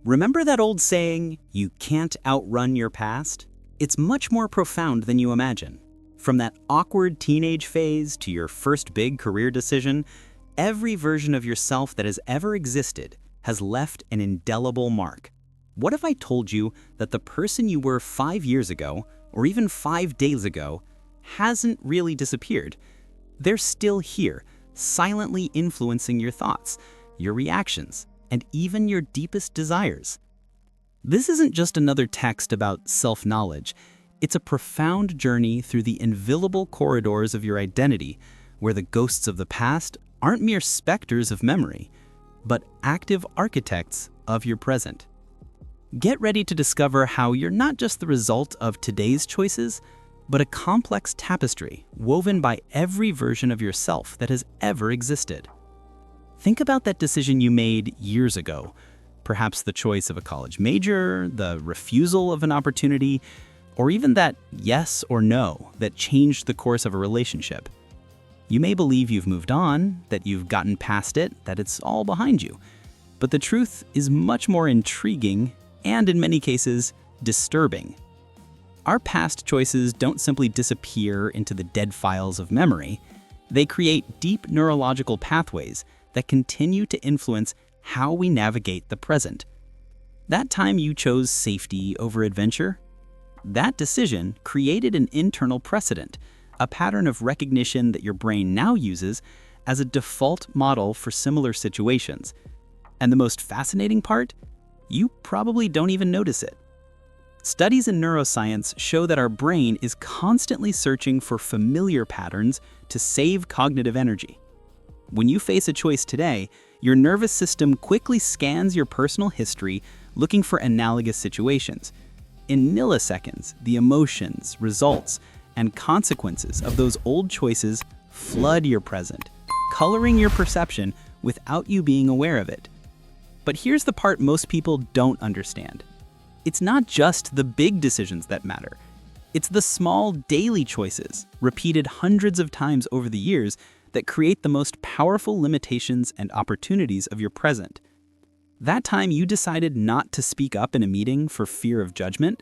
Remember that old saying, you can't outrun your past? It's much more profound than you imagine. From that awkward teenage phase to your first big career decision, every version of yourself that has ever existed has left an indelible mark. What if I told you that the person you were 5 years ago, or even 5 days ago, hasn't really disappeared? They're still here, silently influencing your thoughts, your reactions, and even your deepest desires. This isn't just another text about self-knowledge. It's a profound journey through the invisible corridors of your identity, where the ghosts of the past aren't mere specters of memory, but active architects of your present. Get ready to discover how you're not just the result of today's choices, but a complex tapestry woven by every version of yourself that has ever existed. Think about that decision you made years ago, perhaps the choice of a college major, the refusal of an opportunity, or even that yes or no that changed the course of a relationship. You may believe you've moved on, that you've gotten past it, that it's all behind you. But the truth is much more intriguing and, in many cases, disturbing. Our past choices don't simply disappear into the dead files of memory. They create deep neurological pathways that continue to influence how we navigate the present. That time you chose safety over adventure, that decision created an internal precedent, a pattern of recognition that your brain now uses as a default model for similar situations. And the most fascinating part? You probably don't even notice it. Studies in neuroscience show that our brain is constantly searching for familiar patterns to save cognitive energy. When you face a choice today, your nervous system quickly scans your personal history looking for analogous situations. In milliseconds, the emotions, results, and consequences of those old choices flood your present, coloring your perception without you being aware of it. But here's the part most people don't understand. It's not just the big decisions that matter. It's the small daily choices, repeated hundreds of times over the years, that create the most powerful limitations and opportunities of your present. That time you decided not to speak up in a meeting for fear of judgment,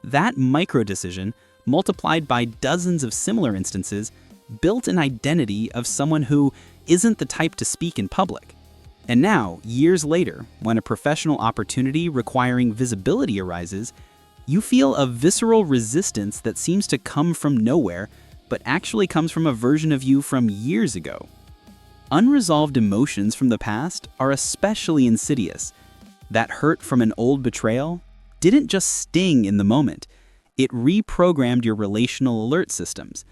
that micro decision, multiplied by dozens of similar instances, built an identity of someone who isn't the type to speak in public. And now, years later, when a professional opportunity requiring visibility arises, you feel a visceral resistance that seems to come from nowhere, but actually comes from a version of you from years ago. Unresolved emotions from the past are especially insidious. That hurt from an old betrayal didn't just sting in the moment. It reprogrammed your relational alert systems.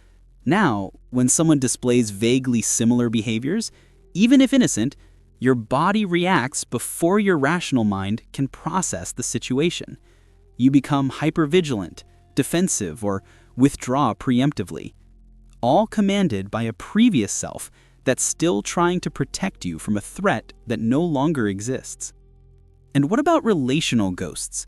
Now, when someone displays vaguely similar behaviors, even if innocent, your body reacts before your rational mind can process the situation. You become hypervigilant, defensive, or withdraw preemptively, all commanded by a previous self that's still trying to protect you from a threat that no longer exists. And what about relational ghosts?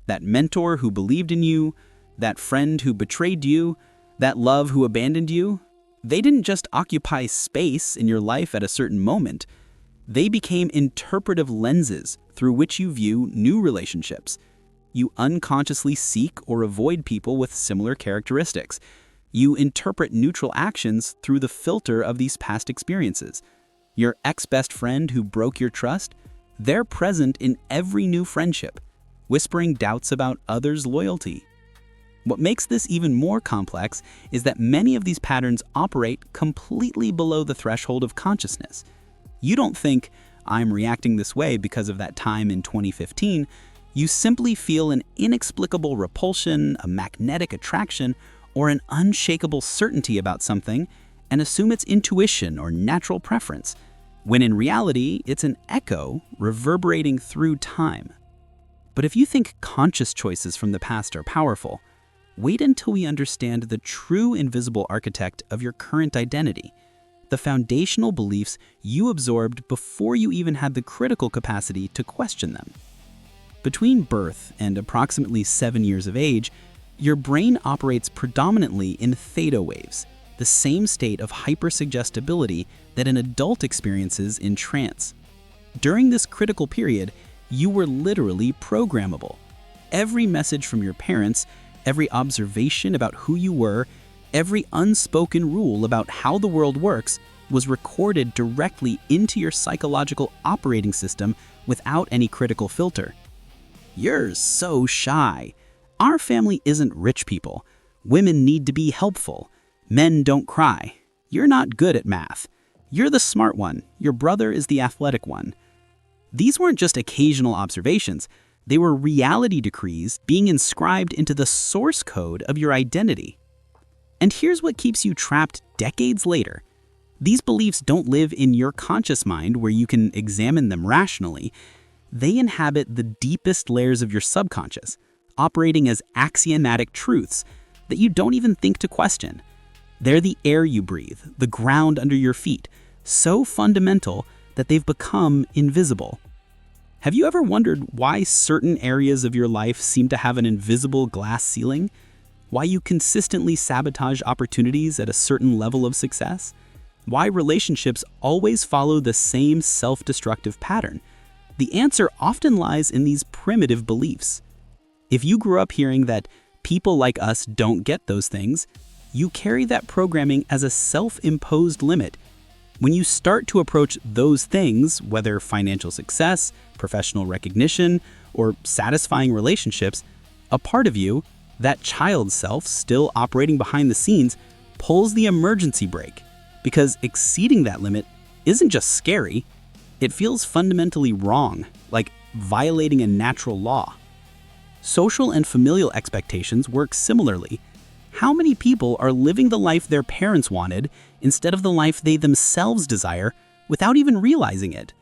That mentor who believed in you, that friend who betrayed you, that love who abandoned you? They didn't just occupy space in your life at a certain moment. They became interpretive lenses through which you view new relationships. You unconsciously seek or avoid people with similar characteristics. You interpret neutral actions through the filter of these past experiences. Your ex-best friend who broke your trust, they're present in every new friendship, whispering doubts about others' loyalty. What makes this even more complex is that many of these patterns operate completely below the threshold of consciousness. You don't think, I'm reacting this way because of that time in 2015. You simply feel an inexplicable repulsion, a magnetic attraction, or an unshakable certainty about something and assume it's intuition or natural preference, when in reality, it's an echo reverberating through time. But if you think conscious choices from the past are powerful, wait until we understand the true invisible architect of your current identity, the foundational beliefs you absorbed before you even had the critical capacity to question them. Between birth and approximately 7 years of age, your brain operates predominantly in theta waves, the same state of hypersuggestibility that an adult experiences in trance. During this critical period, You were literally programmable. Every message from your parents, every observation about who you were, every unspoken rule about how the world works was recorded directly into your psychological operating system without any critical filter. You're so shy. Our family isn't rich people. Women need to be helpful. Men don't cry. You're not good at math. You're the smart one. Your brother is the athletic one. These weren't just occasional observations. They were reality decrees being inscribed into the source code of your identity. And here's what keeps you trapped decades later. These beliefs don't live in your conscious mind where you can examine them rationally. They inhabit the deepest layers of your subconscious, operating as axiomatic truths that you don't even think to question. They're the air you breathe, the ground under your feet, so fundamental that they've become invisible. Have you ever wondered why certain areas of your life seem to have an invisible glass ceiling? Why you consistently sabotage opportunities at a certain level of success? Why relationships always follow the same self-destructive pattern? The answer often lies in these primitive beliefs. If you grew up hearing that people like us don't get those things, you carry that programming as a self-imposed limit. When you start to approach those things, whether financial success, professional recognition, or satisfying relationships, a part of you, that child self still operating behind the scenes, pulls the emergency brake. Because exceeding that limit isn't just scary, it feels fundamentally wrong, like violating a natural law. Social and familial expectations work similarly. How many people are living the life their parents wanted instead of the life they themselves desire without even realizing it?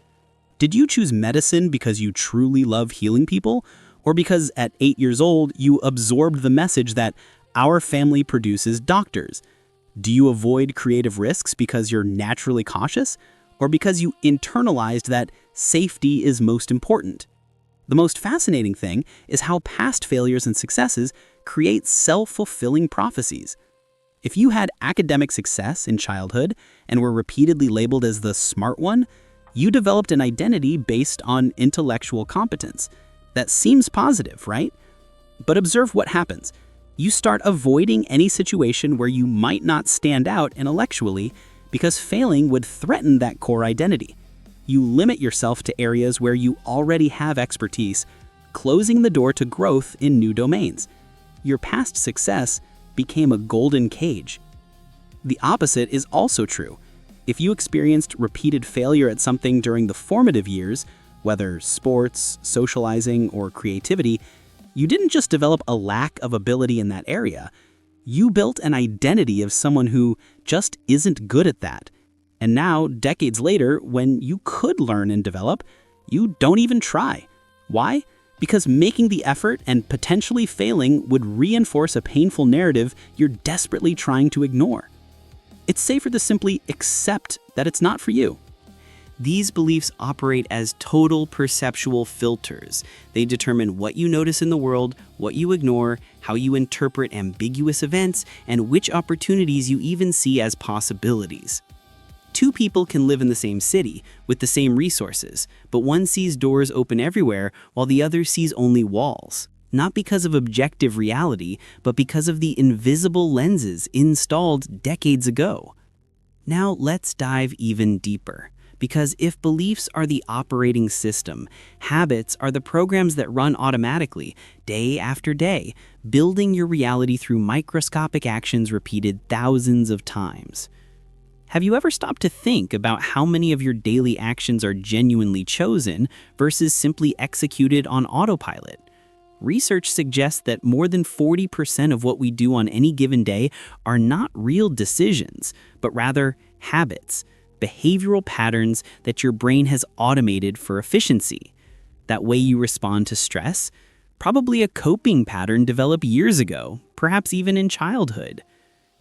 Did you choose medicine because you truly love healing people, or because at 8 years old you absorbed the message that our family produces doctors? Do you avoid creative risks because you're naturally cautious, or because you internalized that safety is most important? The most fascinating thing is how past failures and successes create self-fulfilling prophecies. If you had academic success in childhood and were repeatedly labeled as the smart one, you developed an identity based on intellectual competence. That seems positive, right? But observe what happens. You start avoiding any situation where you might not stand out intellectually because failing would threaten that core identity. You limit yourself to areas where you already have expertise, closing the door to growth in new domains. Your past success became a golden cage. The opposite is also true. If you experienced repeated failure at something during the formative years, whether sports, socializing, or creativity, you didn't just develop a lack of ability in that area. You built an identity of someone who just isn't good at that. And now, decades later, when you could learn and develop, you don't even try. Why? Because making the effort and potentially failing would reinforce a painful narrative you're desperately trying to ignore. It's safer to simply accept that it's not for you. These beliefs operate as total perceptual filters. They determine what you notice in the world, what you ignore, how you interpret ambiguous events, and which opportunities you even see as possibilities. Two people can live in the same city, with the same resources, but one sees doors open everywhere while the other sees only walls. Not because of objective reality, but because of the invisible lenses installed decades ago. Now let's dive even deeper. Because if beliefs are the operating system, habits are the programs that run automatically, day after day, building your reality through microscopic actions repeated thousands of times. Have you ever stopped to think about how many of your daily actions are genuinely chosen versus simply executed on autopilot? Research suggests that more than 40% of what we do on any given day are not real decisions, but rather habits, behavioral patterns that your brain has automated for efficiency. That way you respond to stress, probably a coping pattern developed years ago, perhaps even in childhood.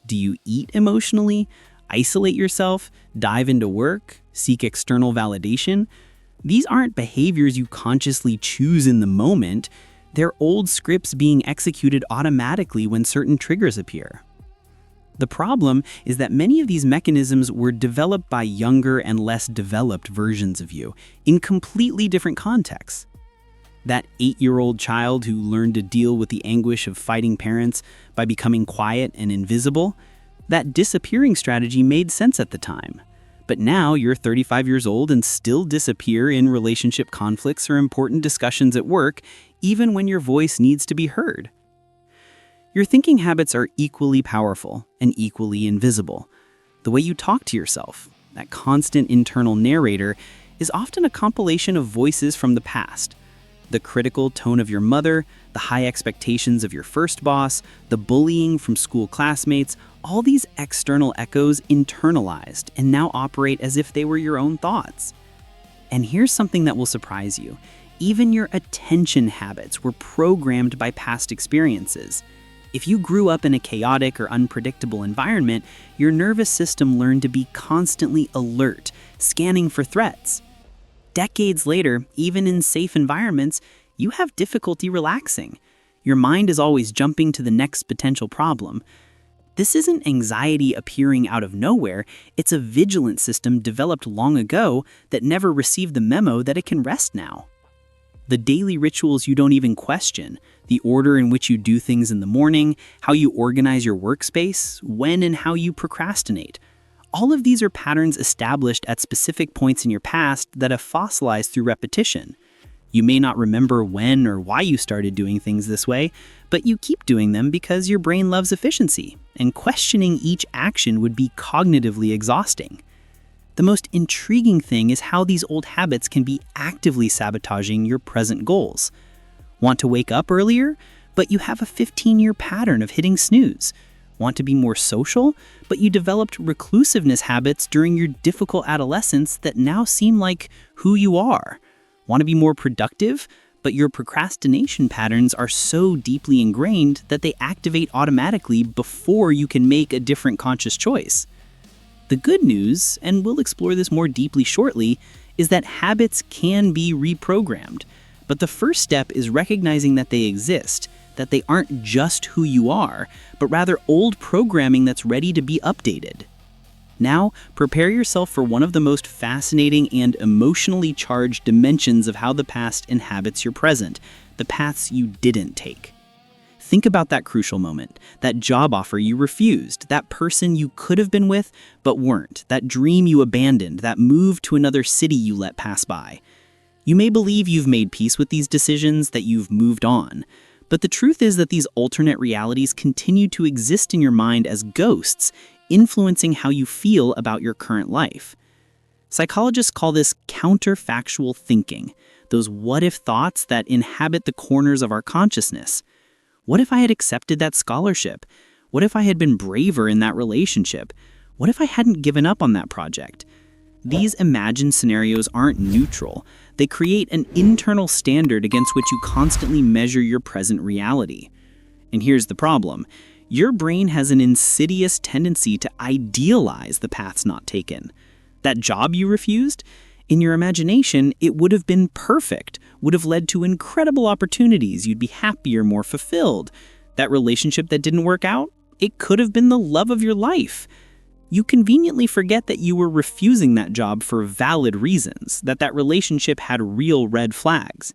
Do you eat emotionally? Isolate yourself? Dive into work? Seek external validation? These aren't behaviors you consciously choose in the moment. They're old scripts being executed automatically when certain triggers appear. The problem is that many of these mechanisms were developed by younger and less developed versions of you in completely different contexts. That 8-year-old child who learned to deal with the anguish of fighting parents by becoming quiet and invisible, that disappearing strategy made sense at the time. But now you're 35 years old and still disappear in relationship conflicts or important discussions at work, even when your voice needs to be heard. Your thinking habits are equally powerful and equally invisible. The way you talk to yourself, that constant internal narrator, is often a compilation of voices from the past. The critical tone of your mother, the high expectations of your first boss, the bullying from school classmates, all these external echoes internalized and now operate as if they were your own thoughts. And here's something that will surprise you. Even your attention habits were programmed by past experiences. If you grew up in a chaotic or unpredictable environment, your nervous system learned to be constantly alert, scanning for threats. Decades later, even in safe environments, you have difficulty relaxing. Your mind is always jumping to the next potential problem. This isn't anxiety appearing out of nowhere, it's a vigilant system developed long ago that never received the memo that it can rest now. The daily rituals you don't even question, the order in which you do things in the morning, how you organize your workspace, when and how you procrastinate. All of these are patterns established at specific points in your past that have fossilized through repetition. You may not remember when or why you started doing things this way, but you keep doing them because your brain loves efficiency, and questioning each action would be cognitively exhausting. The most intriguing thing is how these old habits can be actively sabotaging your present goals. Want to wake up earlier, but you have a 15-year pattern of hitting snooze. Want to be more social, but you developed reclusiveness habits during your difficult adolescence that now seem like who you are. Want to be more productive, but your procrastination patterns are so deeply ingrained that they activate automatically before you can make a different conscious choice. The good news, and we'll explore this more deeply shortly, is that habits can be reprogrammed. But the first step is recognizing that they exist, that they aren't just who you are, but rather old programming that's ready to be updated. Now, prepare yourself for one of the most fascinating and emotionally charged dimensions of how the past inhabits your present, the paths you didn't take. Think about that crucial moment, that job offer you refused, that person you could have been with but weren't, that dream you abandoned, that move to another city you let pass by. You may believe you've made peace with these decisions, that you've moved on. But the truth is that these alternate realities continue to exist in your mind as ghosts, influencing how you feel about your current life. Psychologists call this counterfactual thinking, those what-if thoughts that inhabit the corners of our consciousness. What if I had accepted that scholarship? What if I had been braver in that relationship? What if I hadn't given up on that project? These imagined scenarios aren't neutral. They create an internal standard against which you constantly measure your present reality. And here's the problem. Your brain has an insidious tendency to idealize the paths not taken. That job you refused? In your imagination, it would have been perfect, would have led to incredible opportunities, you'd be happier, more fulfilled. That relationship that didn't work out? It could have been the love of your life. You conveniently forget that you were refusing that job for valid reasons, that relationship had real red flags.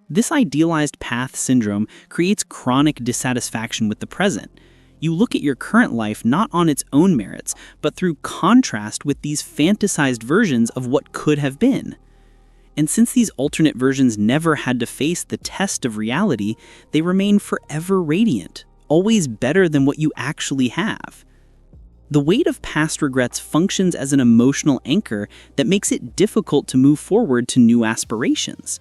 This idealized path syndrome creates chronic dissatisfaction with the present. You look at your current life not on its own merits, but through contrast with these fantasized versions of what could have been. And since these alternate versions never had to face the test of reality, they remain forever radiant, always better than what you actually have. The weight of past regrets functions as an emotional anchor that makes it difficult to move forward to new aspirations.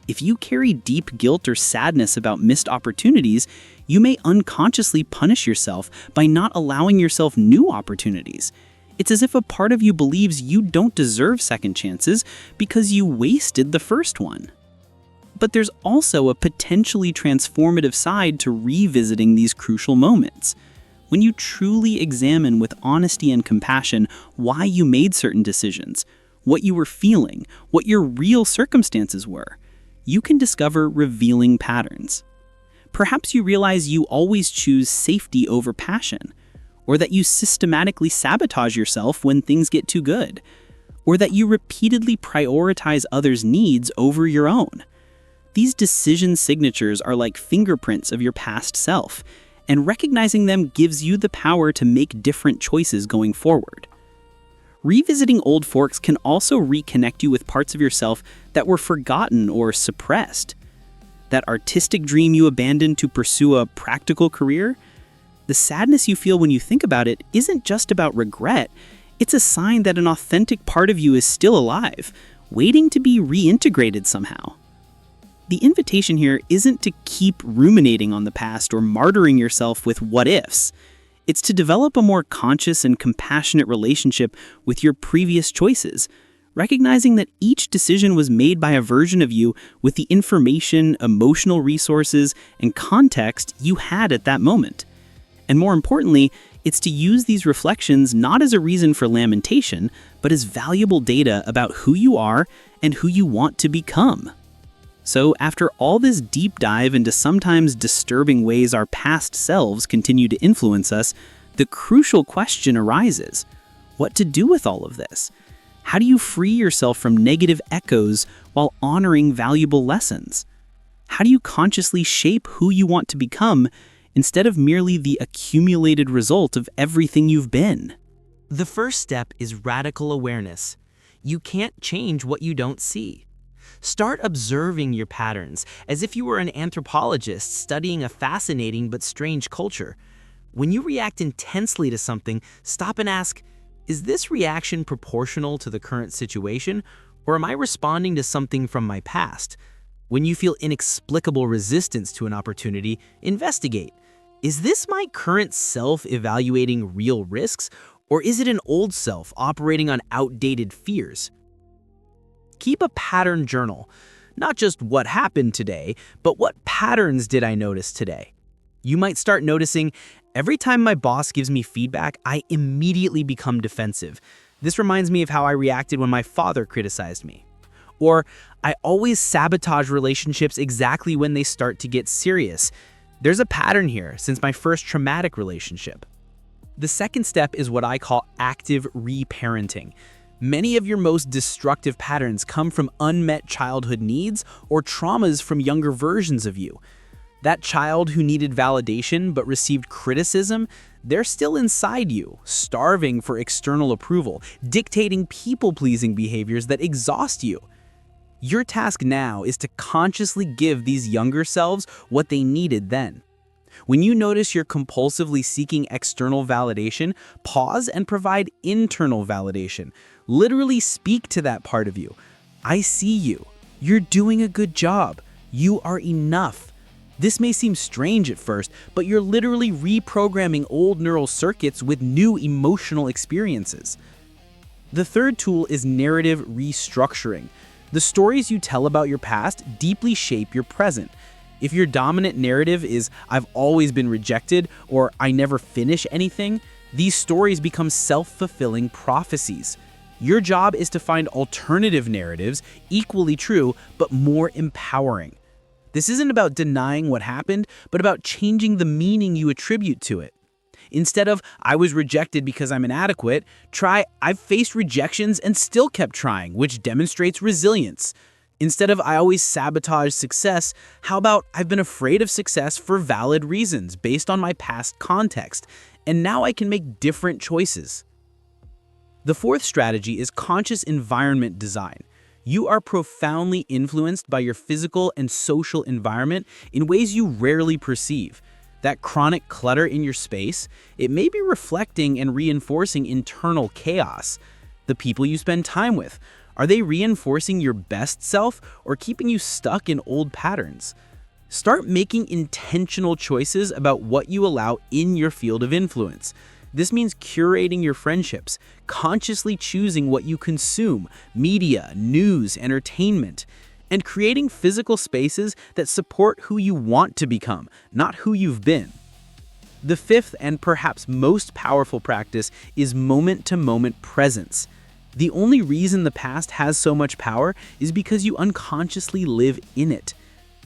If you carry deep guilt or sadness about missed opportunities, you may unconsciously punish yourself by not allowing yourself new opportunities. It's as if a part of you believes you don't deserve second chances because you wasted the first one. But there's also a potentially transformative side to revisiting these crucial moments. When you truly examine with honesty and compassion why you made certain decisions, what you were feeling, what your real circumstances were, you can discover revealing patterns. Perhaps you realize you always choose safety over passion, or that you systematically sabotage yourself when things get too good, or that you repeatedly prioritize others' needs over your own. These decision signatures are like fingerprints of your past self, and recognizing them gives you the power to make different choices going forward. Revisiting old forks can also reconnect you with parts of yourself that were forgotten or suppressed. That artistic dream you abandoned to pursue a practical career? The sadness you feel when you think about it isn't just about regret, it's a sign that an authentic part of you is still alive, waiting to be reintegrated somehow. The invitation here isn't to keep ruminating on the past or martyring yourself with what-ifs. It's to develop a more conscious and compassionate relationship with your previous choices, recognizing that each decision was made by a version of you with the information, emotional resources, and context you had at that moment. And more importantly, it's to use these reflections not as a reason for lamentation, but as valuable data about who you are and who you want to become. So after all this deep dive into sometimes disturbing ways our past selves continue to influence us, the crucial question arises: what to do with all of this? How do you free yourself from negative echoes while honoring valuable lessons? How do you consciously shape who you want to become instead of merely the accumulated result of everything you've been? The first step is radical awareness. You can't change what you don't see. Start observing your patterns as if you were an anthropologist studying a fascinating but strange culture. When you react intensely to something, stop and ask, is this reaction proportional to the current situation, or am I responding to something from my past? When you feel inexplicable resistance to an opportunity, investigate. Is this my current self evaluating real risks, or is it an old self operating on outdated fears? Keep a pattern journal. Not just what happened today, but what patterns did I notice today? You might start noticing, every time my boss gives me feedback, I immediately become defensive. This reminds me of how I reacted when my father criticized me. Or, I always sabotage relationships exactly when they start to get serious. There's a pattern here since my first traumatic relationship. The second step is what I call active reparenting. Many of your most destructive patterns come from unmet childhood needs or traumas from younger versions of you. That child who needed validation but received criticism, they're still inside you, starving for external approval, dictating people-pleasing behaviors that exhaust you. Your task now is to consciously give these younger selves what they needed then. When you notice you're compulsively seeking external validation, pause and provide internal validation. Literally speak to that part of you. I see you. You're doing a good job. You are enough. This may seem strange at first, but you're literally reprogramming old neural circuits with new emotional experiences. The third tool is narrative restructuring. The stories you tell about your past deeply shape your present. If your dominant narrative is, I've always been rejected, or I never finish anything, these stories become self-fulfilling prophecies. Your job is to find alternative narratives, equally true, but more empowering. This isn't about denying what happened, but about changing the meaning you attribute to it. Instead of, I was rejected because I'm inadequate, try, I've faced rejections and still kept trying, which demonstrates resilience. Instead of, I always sabotage success, how about, I've been afraid of success for valid reasons based on my past context, and now I can make different choices. The fourth strategy is conscious environment design. You are profoundly influenced by your physical and social environment in ways you rarely perceive. That chronic clutter in your space, it may be reflecting and reinforcing internal chaos. The people you spend time with, are they reinforcing your best self or keeping you stuck in old patterns? Start making intentional choices about what you allow in your field of influence. This means curating your friendships, consciously choosing what you consume, media, news, entertainment, and creating physical spaces that support who you want to become, not who you've been. The fifth and perhaps most powerful practice is moment-to-moment presence. The only reason the past has so much power is because you unconsciously live in it.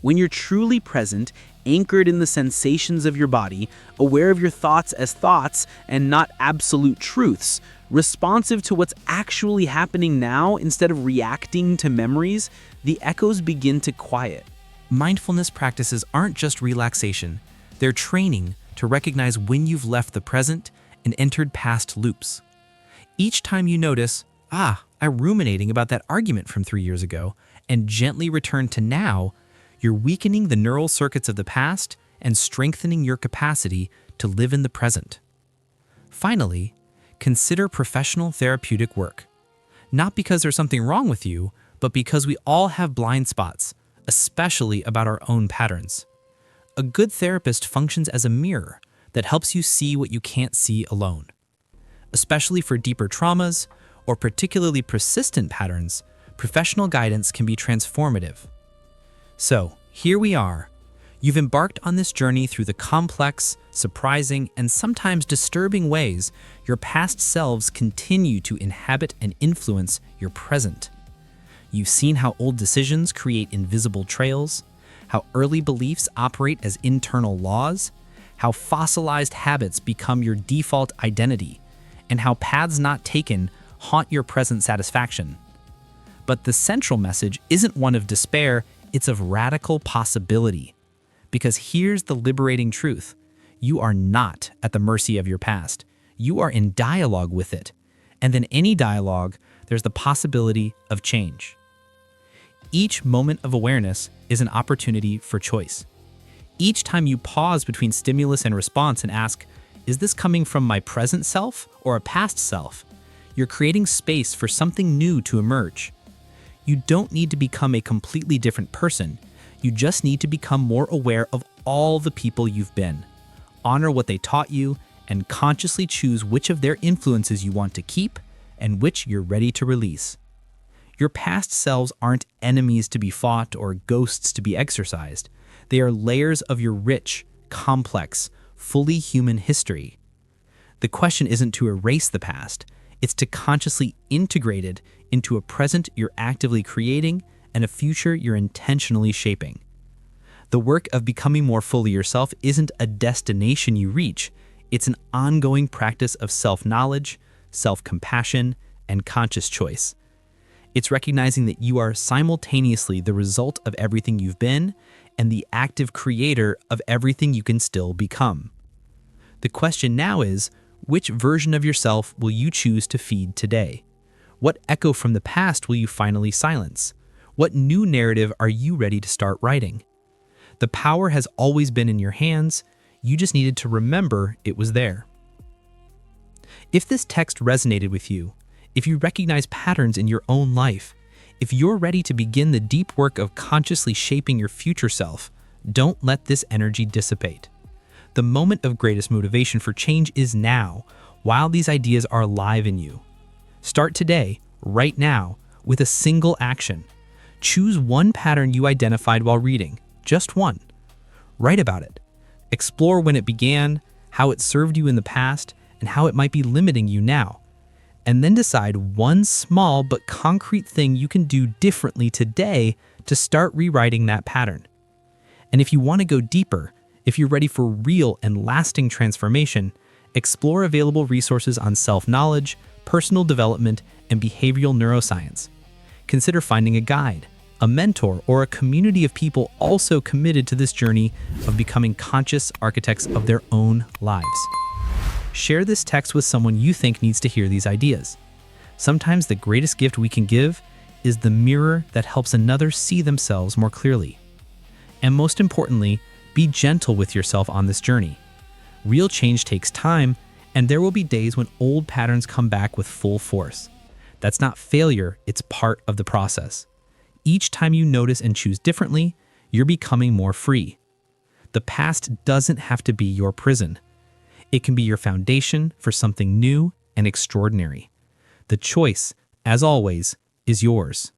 When you're truly present, anchored in the sensations of your body, aware of your thoughts as thoughts and not absolute truths, responsive to what's actually happening now instead of reacting to memories, the echoes begin to quiet. Mindfulness practices aren't just relaxation, they're training to recognize when you've left the present and entered past loops. Each time you notice, I'm ruminating about that argument from 3 years ago, and gently return to now, you're weakening the neural circuits of the past and strengthening your capacity to live in the present. Finally, consider professional therapeutic work. Not because there's something wrong with you, but because we all have blind spots, especially about our own patterns. A good therapist functions as a mirror that helps you see what you can't see alone. Especially for deeper traumas or particularly persistent patterns, professional guidance can be transformative. So, here we are. You've embarked on this journey through the complex, surprising, and sometimes disturbing ways your past selves continue to inhabit and influence your present. You've seen how old decisions create invisible trails, how early beliefs operate as internal laws, how fossilized habits become your default identity, and how paths not taken haunt your present satisfaction. But the central message isn't one of despair, it's of radical possibility. Because here's the liberating truth. You are not at the mercy of your past. You are in dialogue with it. And in any dialogue, there's the possibility of change. Each moment of awareness is an opportunity for choice. Each time you pause between stimulus and response and ask, is this coming from my present self or a past self? You're creating space for something new to emerge. You don't need to become a completely different person. You just need to become more aware of all the people you've been. Honor what they taught you and consciously choose which of their influences you want to keep and which you're ready to release. Your past selves aren't enemies to be fought or ghosts to be exorcised. They are layers of your rich, complex, fully human history. The question isn't to erase the past, it's to consciously integrate it into a present you're actively creating and a future you're intentionally shaping. The work of becoming more fully yourself isn't a destination you reach, it's an ongoing practice of self-knowledge, self-compassion, and conscious choice. It's recognizing that you are simultaneously the result of everything you've been and the active creator of everything you can still become. The question now is, which version of yourself will you choose to feed today? What echo from the past will you finally silence? What new narrative are you ready to start writing? The power has always been in your hands, you just needed to remember it was there. If this text resonated with you, if you recognize patterns in your own life, if you're ready to begin the deep work of consciously shaping your future self, don't let this energy dissipate. The moment of greatest motivation for change is now, while these ideas are alive in you. Start today, right now, with a single action. Choose one pattern you identified while reading, just one. Write about it. Explore when it began, how it served you in the past, and how it might be limiting you now. And then decide one small but concrete thing you can do differently today to start rewriting that pattern. And if you want to go deeper, if you're ready for real and lasting transformation, explore available resources on self-knowledge, personal development, and behavioral neuroscience. Consider finding a guide, a mentor, or a community of people also committed to this journey of becoming conscious architects of their own lives. Share this text with someone you think needs to hear these ideas. Sometimes the greatest gift we can give is the mirror that helps another see themselves more clearly. And most importantly, be gentle with yourself on this journey. Real change takes time, and there will be days when old patterns come back with full force. That's not failure, it's part of the process. Each time you notice and choose differently, you're becoming more free. The past doesn't have to be your prison. It can be your foundation for something new and extraordinary. The choice, as always, is yours.